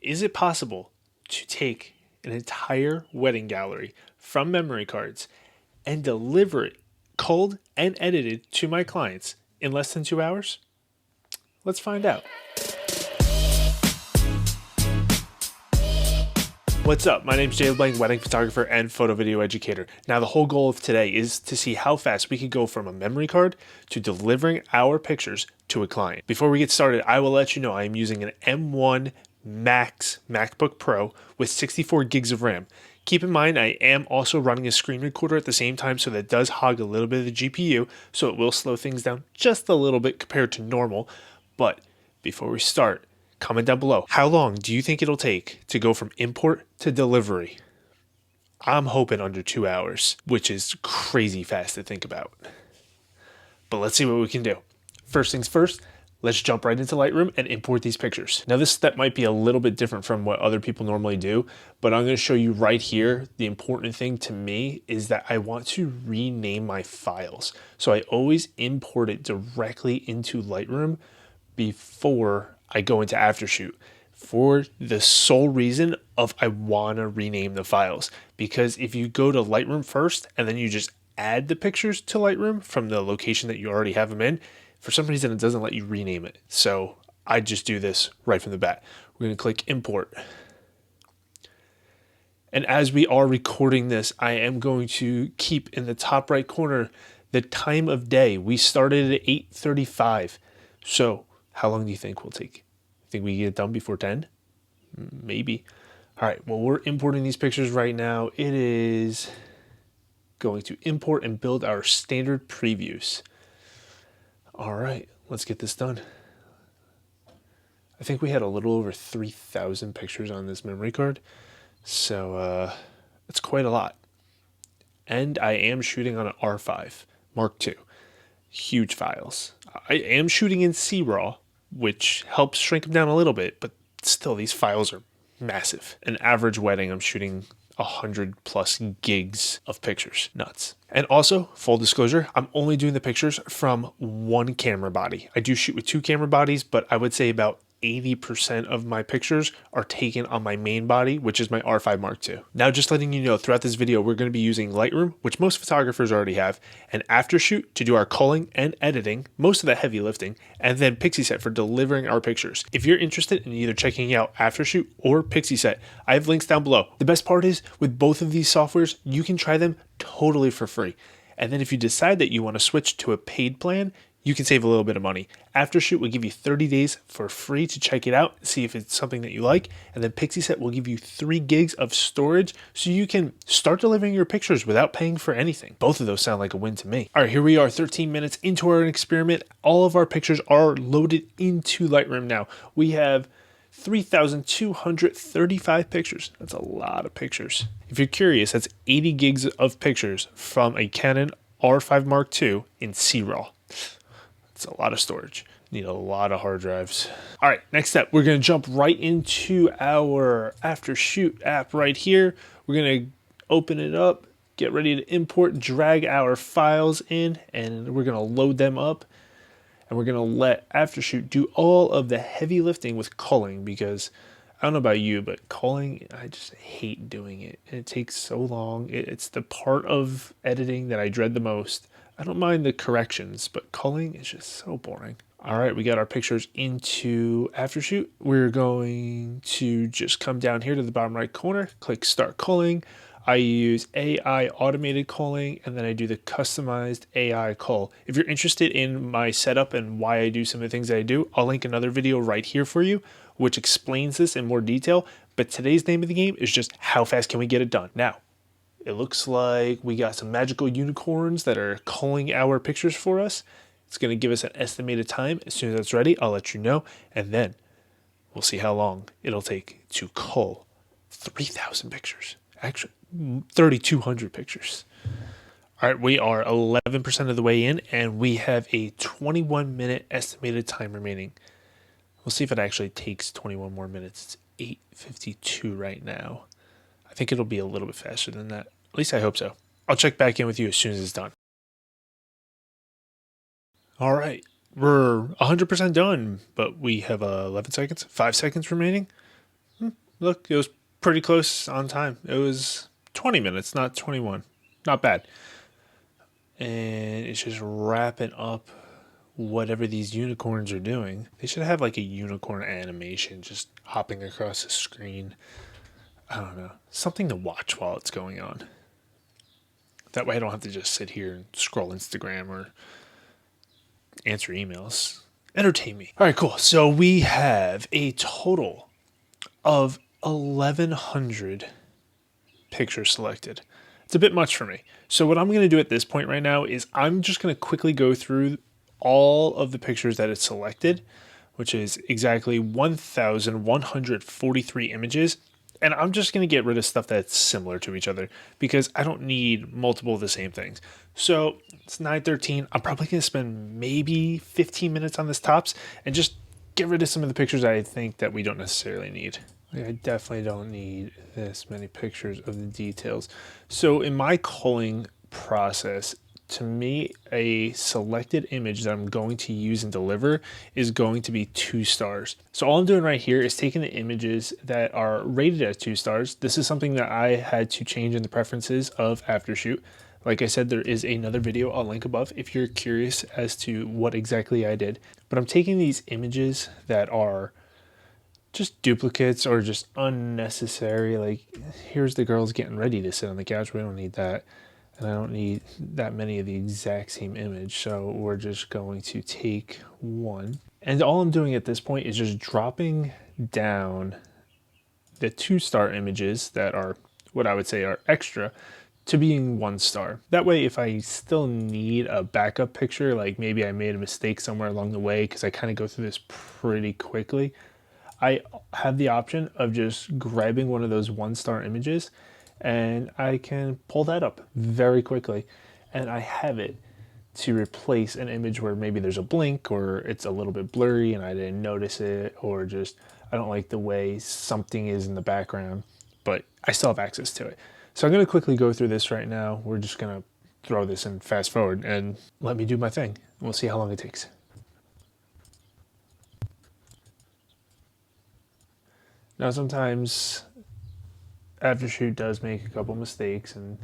Is it possible to take an entire wedding gallery from memory cards and deliver it culled and edited to my clients in less than 2 hours? Let's find out. What's up? My name's Jay Blank, wedding photographer and photo video educator. Now, the whole goal of today is to see how fast we can go from a memory card to delivering our pictures to a client. Before we get started, I will let you know I am using an M1 Max MacBook Pro with 64 gigs of RAM. Keep in mind, I am also running a screen recorder at the same time, so that does hog a little bit of the GPU, so it will slow things down just a little bit compared to normal. But before we start, comment down below. How long do you think it'll take to go from import to delivery? I'm hoping under 2 hours, which is crazy fast to think about. But let's see what we can do. First things first, let's jump right into Lightroom and import these pictures. Now, this step might be a little bit different from what other people normally do, but I'm going to show you right here. The important thing to me is that I want to rename my files. So I always import it directly into Lightroom before I go into Aftershoot, for the sole reason of I want to rename the files. Because if you go to Lightroom first and then you just add the pictures to Lightroom from the location that you already have them in, for some reason it doesn't let you rename it. So I just do this right from the bat. We're going to click import. And as we are recording this, I am going to keep in the top right corner the time of day. We started at 8:35. So how long do you think we'll take? Think we get it done before 10? Maybe. All right, well, we're importing these pictures right now. It is going to import and build our standard previews. All right, let's get this done. I think we had a little over 3,000 pictures on this memory card, so it's quite a lot. And I am shooting on an R5 Mark II. Huge files. I am shooting in C-RAW, which helps shrink them down a little bit, but still, these files are massive. An average wedding, I'm shooting 100 plus gigs of pictures. Nuts. And also, full disclosure, I'm only doing the pictures from one camera body. I do shoot with two camera bodies, but I would say about 80% of my pictures are taken on my main body, which is my R5 Mark II. Now, just letting you know, throughout this video, we're going to be using Lightroom, which most photographers already have, and Aftershoot to do our culling and editing, most of the heavy lifting, and then Pixieset for delivering our pictures. If you're interested in either checking out Aftershoot or Pixieset, I have links down below. The best part is, with both of these softwares, you can try them totally for free. And then if you decide that you want to switch to a paid plan, you can save a little bit of money. Aftershoot will give you 30 days for free to check it out, see if it's something that you like. And then Pixieset will give you 3 gigs of storage so you can start delivering your pictures without paying for anything. Both of those sound like a win to me. All right, here we are 13 minutes into our experiment. All of our pictures are loaded into Lightroom now. We have 3,235 pictures. That's a lot of pictures. If you're curious, that's 80 gigs of pictures from a Canon R5 Mark II in C-RAW. It's a lot of storage. Need a lot of hard drives. All right, next step, we're going to jump right into our Aftershoot app right here. We're going to open it up, get ready to import, drag our files in, and we're going to load them up. And we're going to let Aftershoot do all of the heavy lifting with culling, because I don't know about you, but culling, I just hate doing it. It takes so long. It's the part of editing that I dread the most. I don't mind the corrections, but culling is just so boring. All right, we got our pictures into Aftershoot. We're going to just come down here to the bottom right corner, click Start Culling. I use AI automated culling, and then I do the customized AI cull. If you're interested in my setup and why I do some of the things that I do, I'll link another video right here for you, which explains this in more detail. But today's name of the game is just how fast can we get it done. Now, it looks like we got some magical unicorns that are culling our pictures for us. It's going to give us an estimated time. As soon as that's ready, I'll let you know. And then we'll see how long it'll take to cull 3,000 pictures. Actually, 3,200 pictures. All right, we are 11% of the way in, and we have a 21-minute estimated time remaining. We'll see if it actually takes 21 more minutes. It's 8:52 right now. I think it'll be a little bit faster than that. At least I hope so. I'll check back in with you as soon as it's done. All right, we're 100% done, but we have 11 seconds, 5 seconds remaining. look, it was pretty close on time. It was 20 minutes, not 21. Not bad. And it's just wrapping up whatever these unicorns are doing. They should have like a unicorn animation just hopping across the screen. I don't know. Something to watch while it's going on. That way I don't have to just sit here and scroll Instagram or answer emails. Entertain me. All right, cool. So we have a total of 1,100 pictures selected. It's a bit much for me. So what I'm going to do at this point right now is I'm just going to quickly go through all of the pictures that it's selected, which is exactly 1,143 images. And I'm just going to get rid of stuff that's similar to each other because I don't need multiple of the same things. So it's 9:13. I'm probably going to spend maybe 15 minutes on this tops and just get rid of some of the pictures I think that we don't necessarily need. I definitely don't need this many pictures of the details. So in my culling process, to me, a selected image that I'm going to use and deliver is going to be 2 stars. So all I'm doing right here is taking the images that are rated as 2 stars. This is something that I had to change in the preferences of Aftershoot. Like I said, there is another video I'll link above if you're curious as to what exactly I did. But I'm taking these images that are just duplicates or just unnecessary. Like, here's the girls getting ready to sit on the couch. We don't need that. And I don't need that many of the exact same image. So we're just going to take one. And all I'm doing at this point is just dropping down the 2-star images that are what I would say are extra to being 1 star. That way, if I still need a backup picture, like maybe I made a mistake somewhere along the way, because I kind of go through this pretty quickly, I have the option of just grabbing one of those 1-star images and I can pull that up very quickly. And I have it to replace an image where maybe there's a blink or it's a little bit blurry and I didn't notice it, or just I don't like the way something is in the background, but I still have access to it. So I'm going to quickly go through this right now. We're just going to throw this in fast forward and let me do my thing. We'll see how long it takes. Now, sometimes Aftershoot does make a couple mistakes, and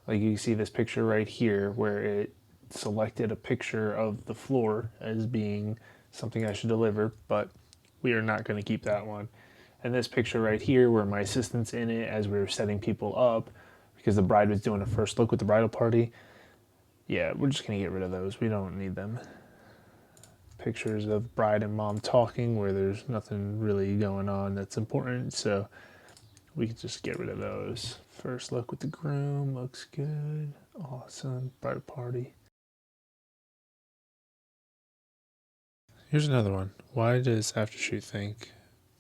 like you see this picture right here where it selected a picture of the floor as being something I should deliver, but we are not going to keep that one. And this picture right here where my assistant's in it as we were setting people up because the bride was doing a first look with the bridal party, yeah, we're just going to get rid of those. We don't need them. Pictures of bride and mom talking where there's nothing really going on that's important, so we can just get rid of those. First look with the groom looks good. Awesome. Bridal party. Here's another one. Why does Aftershoot think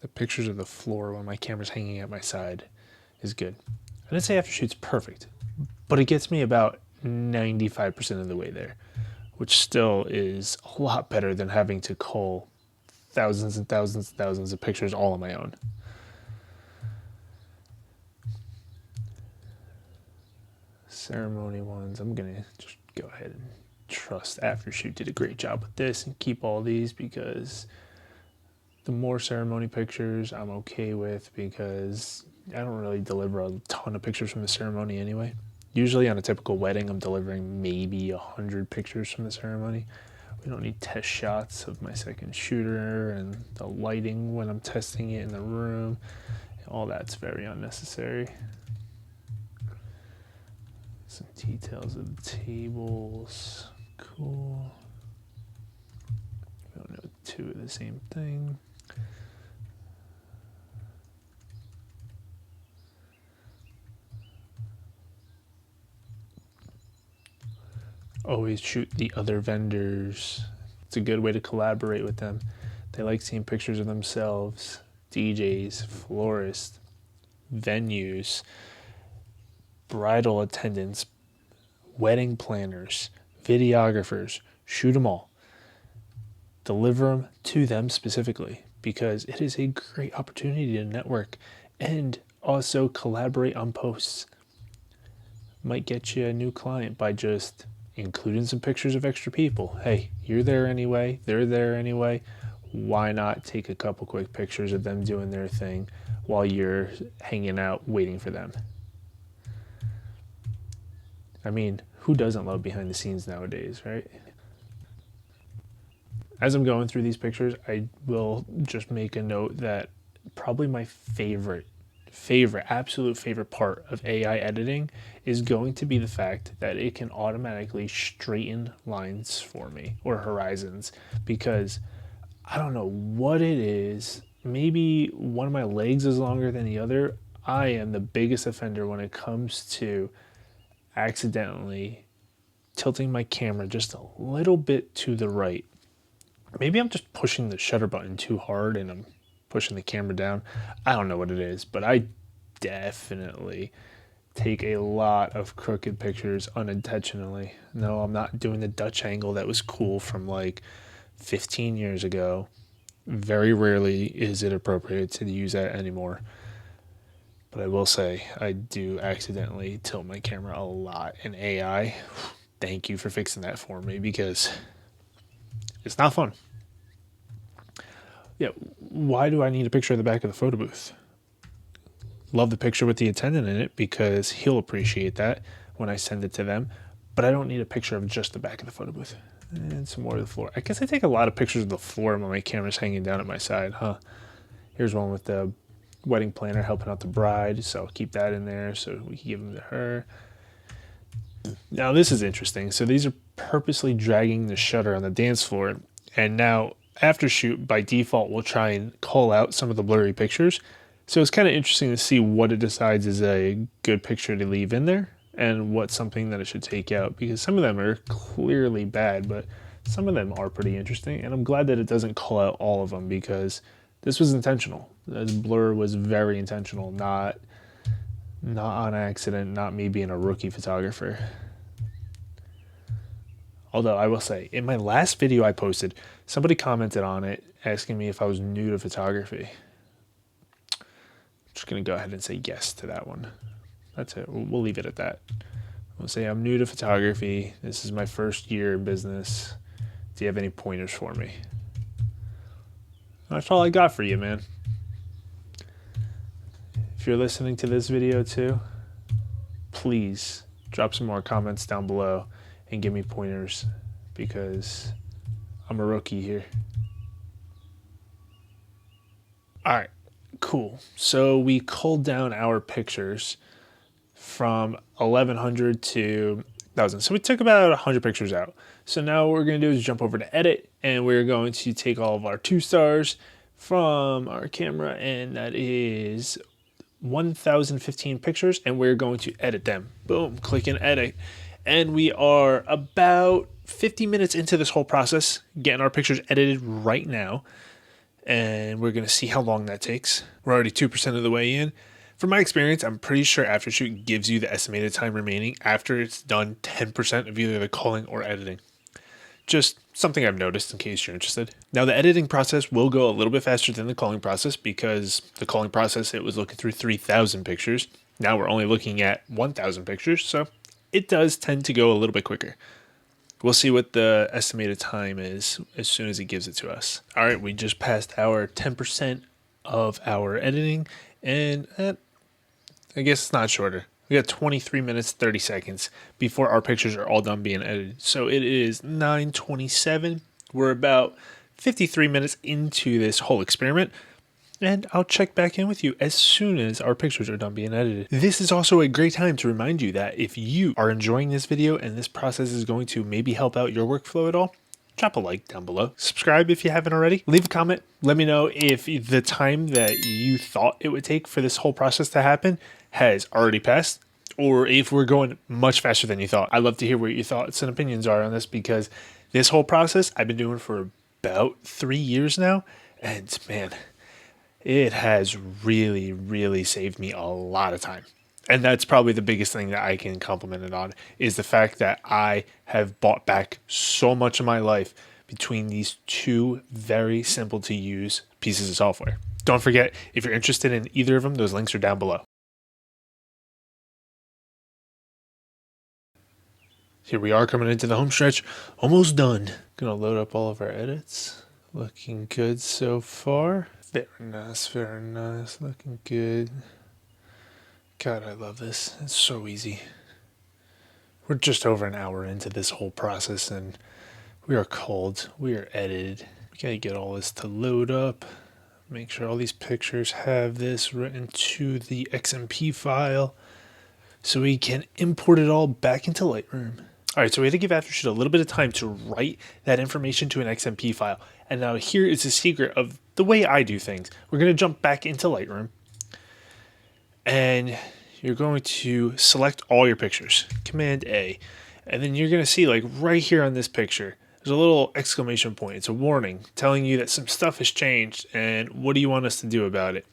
the pictures of the floor when my camera's hanging at my side is good? I didn't say Aftershoot's perfect, but it gets me about 95% of the way there, which still is a lot better than having to cull thousands and thousands and thousands of pictures all on my own. Ceremony ones, I'm gonna just go ahead and trust Aftershoot did a great job with this and keep all these, because the more ceremony pictures I'm okay with, because I don't really deliver a ton of pictures from the ceremony anyway. Usually on a typical wedding, I'm delivering maybe 100 pictures from the ceremony. We don't need test shots of my second shooter and the lighting when I'm testing it in the room. All that's very unnecessary. Some details of the tables. Cool. We don't know 2 of the same thing. Always shoot the other vendors. It's a good way to collaborate with them. They like seeing pictures of themselves, DJs, florists, venues, bridal attendants, wedding planners, videographers. Shoot them all. Deliver them to them specifically, because it is a great opportunity to network and also collaborate on posts. Might get you a new client by just including some pictures of extra people. Hey, you're there anyway, they're there anyway. Why not take a couple quick pictures of them doing their thing while you're hanging out waiting for them. I mean, who doesn't love behind the scenes nowadays, right? As I'm going through these pictures, I will just make a note that probably my absolute favorite part of AI editing is going to be the fact that it can automatically straighten lines for me, or horizons, because I don't know what it is. Maybe one of my legs is longer than the other. I am the biggest offender when it comes to accidentally tilting my camera just a little bit to the right. Maybe I'm just pushing the shutter button too hard and I'm pushing the camera down. I don't know what it is, but I definitely take a lot of crooked pictures unintentionally. No, I'm not doing the Dutch angle that was cool from like 15 years ago. Very rarely is it appropriate to use that anymore. But I will say, I do accidentally tilt my camera a lot in AI. Thank you for fixing that for me, because it's not fun. Yeah, why do I need a picture of the back of the photo booth? Love the picture with the attendant in it because he'll appreciate that when I send it to them. But I don't need a picture of just the back of the photo booth. And some more of the floor. I guess I take a lot of pictures of the floor when my camera's hanging down at my side, huh? Here's one with the wedding planner helping out the bride, so I'll keep that in there so we can give them to her. Now this is interesting. So these are purposely dragging the shutter on the dance floor, and now Aftershoot by default will try and call out some of the blurry pictures. So it's kind of interesting to see what it decides is a good picture to leave in there and what's something that it should take out, because some of them are clearly bad, but some of them are pretty interesting. And I'm glad that it doesn't call out all of them, because this was intentional. This blur was very intentional, not on accident, not me being a rookie photographer. Although I will say, in my last video I posted, somebody commented on it asking me if I was new to photography. I'm just going to go ahead and say yes to that one. That's it. We'll leave it at that. We'll say I'm new to photography. This is my first year in business. Do you have any pointers for me? That's all I got for you, man. If you're listening to this video too, please drop some more comments down below and give me pointers, because I'm a rookie here. All right, cool. So we culled down our pictures from 1100 to 1000. So we took about 100 pictures out. So now what we're going to do is jump over to edit, and we're going to take all of our 2 stars from our camera, and that is 1015 pictures, and we're going to edit them. Boom, click and edit. And we are about 50 minutes into this whole process, getting our pictures edited right now. And we're going to see how long that takes. We're already 2% of the way in. From my experience, I'm pretty sure Aftershoot gives you the estimated time remaining after it's done 10% of either the culling or editing. Just something I've noticed in case you're interested. Now, the editing process will go a little bit faster than the culling process, because the culling process, it was looking through 3,000 pictures. Now we're only looking at 1,000 pictures, so it does tend to go a little bit quicker. We'll see what the estimated time is as soon as it gives it to us. All right, we just passed our 10% of our editing, and I guess it's not shorter. We got 23 minutes, 30 seconds before our pictures are all done being edited. So it is 9:27. We're about 53 minutes into this whole experiment, and I'll check back in with you as soon as our pictures are done being edited. This is also a great time to remind you that if you are enjoying this video and this process is going to maybe help out your workflow at all, drop a like down below. Subscribe if you haven't already. Leave a comment. Let me know if the time that you thought it would take for this whole process to happen has already passed, or if we're going much faster than you thought. I'd love to hear what your thoughts and opinions are on this, because this whole process I've been doing for about 3 years now, and man, it has really, really saved me a lot of time. And that's probably the biggest thing that I can compliment it on, is the fact that I have bought back so much of my life between these 2 very simple to use pieces of software. Don't forget, if you're interested in either of them, those links are down below. Here we are coming into the home stretch, almost done. Gonna load up all of our edits. Looking good so far. Very nice, very nice. Looking good. God, I love this. It's so easy. We're just over an hour into this whole process and we are culled. We are edited. We gotta get all this to load up. Make sure all these pictures have this written to the XMP file so we can import it all back into Lightroom. All right, so we had to give Aftershoot a little bit of time to write that information to an XMP file. And now here is the secret of the way I do things. We're going to jump back into Lightroom. And you're going to select all your pictures. Command A. And then you're going to see, like, right here on this picture, there's a little exclamation point. It's a warning telling you that some stuff has changed and what do you want us to do about it.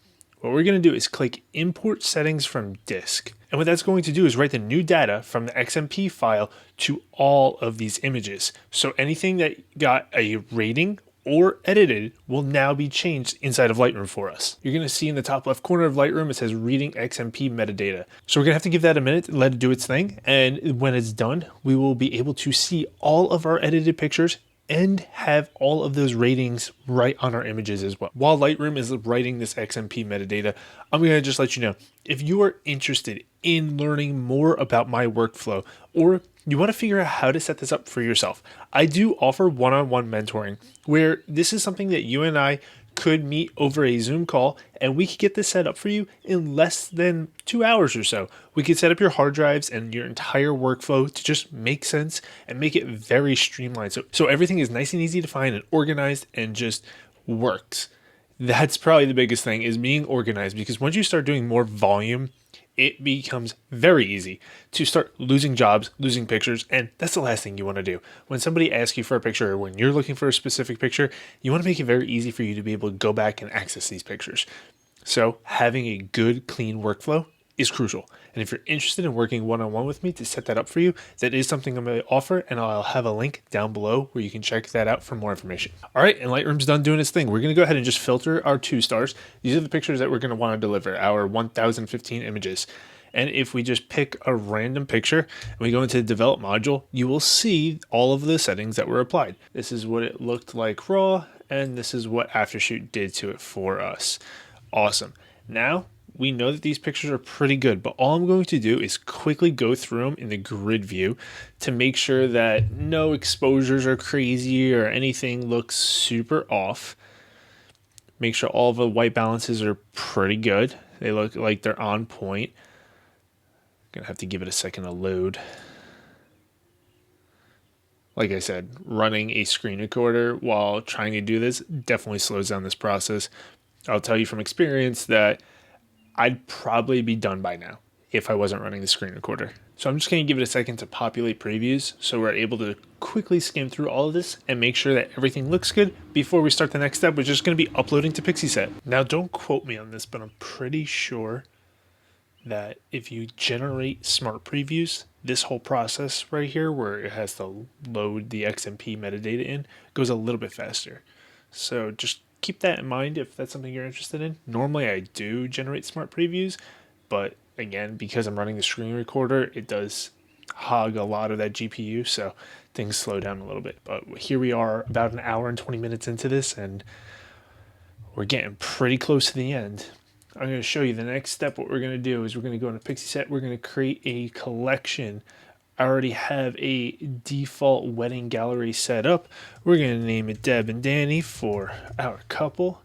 What we're going to do is click Import Settings from Disk. And what that's going to do is write the new data from the XMP file to all of these images. So anything that got a rating or edited will now be changed inside of Lightroom for us. You're going to see in the top left corner of Lightroom, it says Reading XMP Metadata. So we're going to have to give that a minute, let it do its thing. And when it's done, we will be able to see all of our edited pictures and have all of those ratings right on our images as well. While Lightroom is writing this XMP metadata, I'm going to just let you know, if you are interested in learning more about my workflow, or you want to figure out how to set this up for yourself, I do offer one-on-one mentoring where this is something that you and I could meet over a Zoom call and we could get this set up for you in less than 2 hours or so. We could set up your hard drives and your entire workflow to just make sense and make it very streamlined. So everything is nice and easy to find and organized and just works. That's probably the biggest thing, is being organized, because once you start doing more volume, it becomes very easy to start losing jobs, losing pictures, and that's the last thing you want to do. When somebody asks you for a picture or when you're looking for a specific picture, you want to make it very easy for you to be able to go back and access these pictures. So having a good, clean workflow is crucial. And if you're interested in working one-on-one with me to set that up for you, that is something I'm going to offer, and I'll have a link down below where you can check that out for more information. All right, and Lightroom's done doing its thing. We're going to go ahead and just filter our 2 stars. These are the pictures that we're going to want to deliver, our 1015 images. And if we just pick a random picture and we go into the develop module, you will see all of the settings that were applied. This is what it looked like raw, and this is what Aftershoot did to it for us. Awesome. Now, we know that these pictures are pretty good, but all I'm going to do is quickly go through them in the grid view to make sure that no exposures are crazy or anything looks super off. Make sure all the white balances are pretty good. They look like they're on point. Gonna have to give it a second to load. Like I said, running a screen recorder while trying to do this definitely slows down this process. I'll tell you from experience that I'd probably be done by now if I wasn't running the screen recorder. So I'm just going to give it a second to populate previews so we're able to quickly skim through all of this and make sure that everything looks good before we start the next step, which is going to be uploading to Pixieset. Now, don't quote me on this, but I'm pretty sure that if you generate smart previews, this whole process right here where it has to load the XMP metadata in goes a little bit faster. So just keep that in mind if that's something you're interested in. Normally I do generate smart previews, but again, because I'm running the screen recorder, it does hog a lot of that GPU, so things slow down a little bit. But here we are about an hour and 20 minutes into this, and we're getting pretty close to the end. I'm going to show you the next step. What we're going to do is we're going to go into Pixieset. We're going to create a collection. I already have a default wedding gallery set up. We're going to name it Deb and Danny for our couple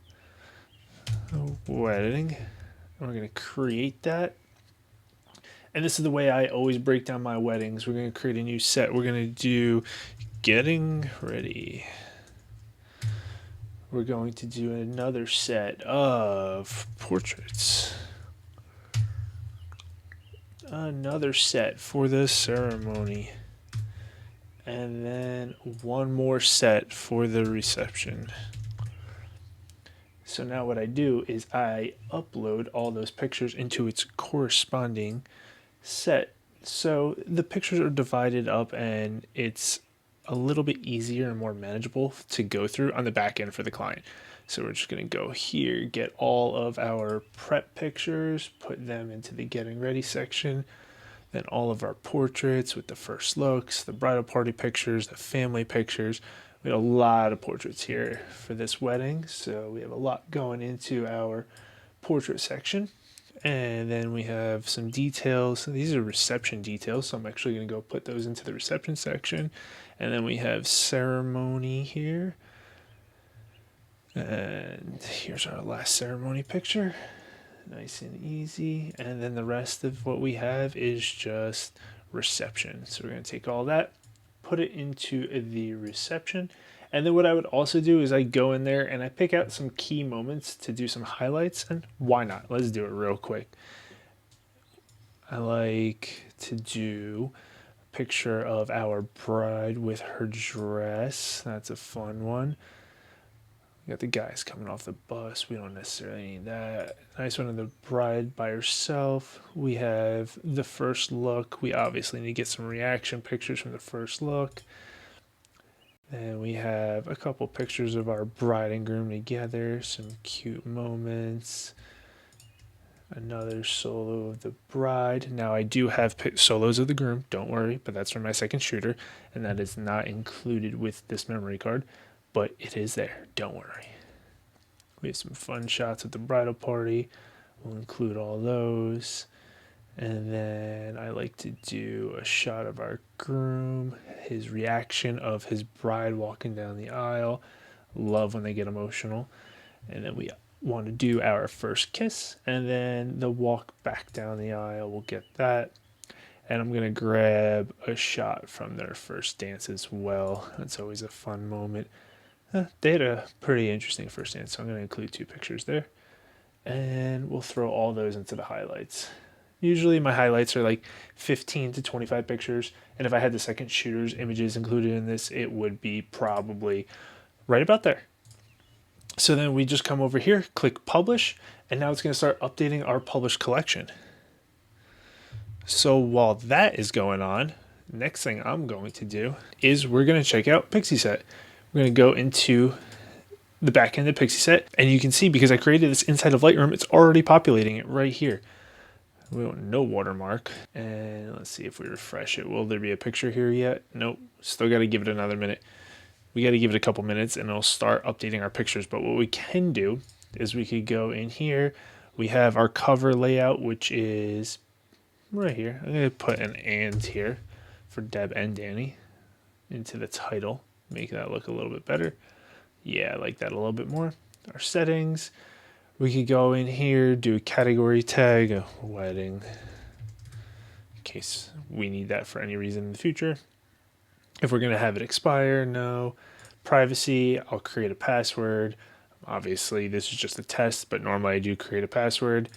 wedding. And we're going to create that. And this is the way I always break down my weddings. We're going to create a new set. We're going to do getting ready. We're going to do another set of portraits. Another set for the ceremony. And then one more set for the reception. So now what I do is I upload all those pictures into its corresponding set. So the pictures are divided up and it's a little bit easier and more manageable to go through on the back end for the client. So we're just going to go here, get all of our prep pictures, put them into the getting ready section, then all of our portraits with the first looks, the bridal party pictures, the family pictures. We have a lot of portraits here for this wedding, so we have a lot going into our portrait section. And then we have some details. So these are reception details, so I'm actually going to go put those into the reception section. And then we have ceremony here. And here's our last ceremony picture. Nice and easy. And then the rest of what we have is just reception. So we're going to take all that, put it into the reception. And then what I would also do is I go in there and I pick out some key moments to do some highlights. And why not? Let's do it real quick. I like to do a picture of our bride with her dress. That's a fun one. We got the guys coming off the bus. We don't necessarily need that. Nice one of the bride by herself. We have the first look. We obviously need to get some reaction pictures from the first look. And we have a couple pictures of our bride and groom together. Some cute moments. Another solo of the bride. Now I do have solos of the groom. Don't worry, but that's from my second shooter. And that is not included with this memory card. But it is there. Don't worry. We have some fun shots at the bridal party. We'll include all those. And then I like to do a shot of our groom, his reaction of his bride walking down the aisle. Love when they get emotional. And then we want to do our first kiss. And then the walk back down the aisle. We'll get that. And I'm going to grab a shot from their first dance as well. That's always a fun moment. They had a pretty interesting first dance, so I'm going to include 2 pictures there. And we'll throw all those into the highlights. Usually my highlights are like 15 to 25 pictures, and if I had the second shooter's images included in this, it would be probably right about there. So then we just come over here, click publish, and now it's going to start updating our published collection. So while that is going on, next thing I'm going to do is we're going to check out Pixieset. We're going to go into the back end of Pixieset, and you can see because I created this inside of Lightroom, it's already populating it right here. We want no watermark, and let's see if we refresh it. Will there be a picture here yet? Nope. Still got to give it another minute. We got to give it a couple minutes, and it'll start updating our pictures. But what we can do is we could go in here. We have our cover layout, which is right here. I'm going to put an and here for Deb and Danny into the title. Make that look a little bit better. Yeah, I like that a little bit more. Our settings. We could go in here, do a category tag, a wedding, in case we need that for any reason in the future. If we're going to have it expire, no. Privacy, I'll create a password. Obviously, this is just a test, but normally I do create a password.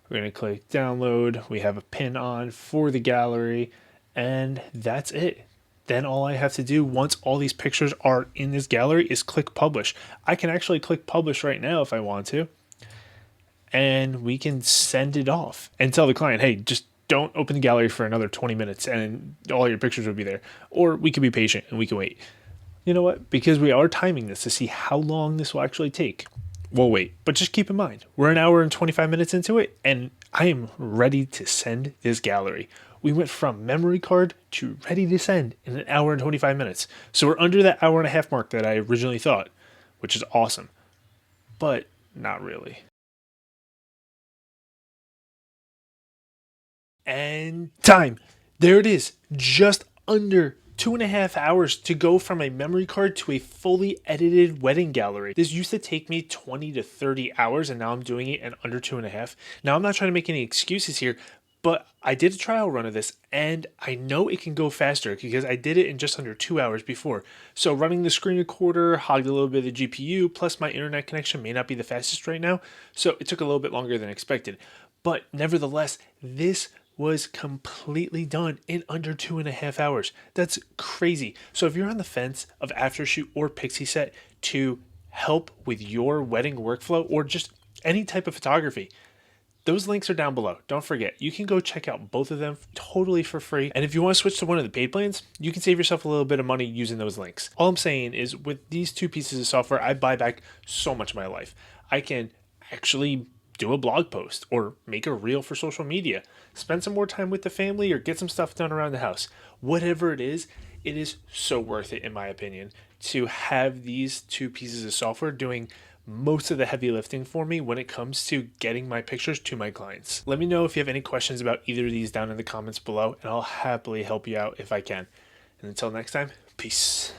We're going to click download. We have a pin on for the gallery, and that's it. Then all I have to do once all these pictures are in this gallery is click publish. I can actually click publish right now if I want to. And we can send it off and tell the client, hey, just don't open the gallery for another 20 minutes and all your pictures will be there. Or we can be patient and we can wait. You know what? Because we are timing this to see how long this will actually take. We'll wait. But just keep in mind, we're an hour and 25 minutes into it, and I am ready to send this gallery. We went from memory card to ready to send in an hour and 25 minutes. So we're under that hour and a half mark that I originally thought, which is awesome. But not really. And time. There it is. Just under 2.5 hours to go from a memory card to a fully edited wedding gallery. This used to take me 20 to 30 hours, and now I'm doing it in under 2.5. Now, I'm not trying to make any excuses here, but I did a trial run of this, and I know it can go faster because I did it in just under 2 hours before. So running the screen recorder hogged a little bit of the GPU, plus my internet connection may not be the fastest right now, so it took a little bit longer than expected. But nevertheless, this was completely done in under 2.5 hours. That's crazy. So if you're on the fence of Aftershoot or Pixieset to help with your wedding workflow or just any type of photography, those links are down below. Don't forget, you can go check out both of them totally for free. And if you want to switch to one of the paid plans, you can save yourself a little bit of money using those links. All I'm saying is with these 2 pieces of software, I buy back so much of my life. I can actually do a blog post or make a reel for social media, spend some more time with the family, or get some stuff done around the house. Whatever it is so worth it in my opinion. to have these two pieces of software doing most of the heavy lifting for me when it comes to getting my pictures to my clients. Let me know if you have any questions about either of these down in the comments below, and I'll happily help you out if I can. And until next time, peace.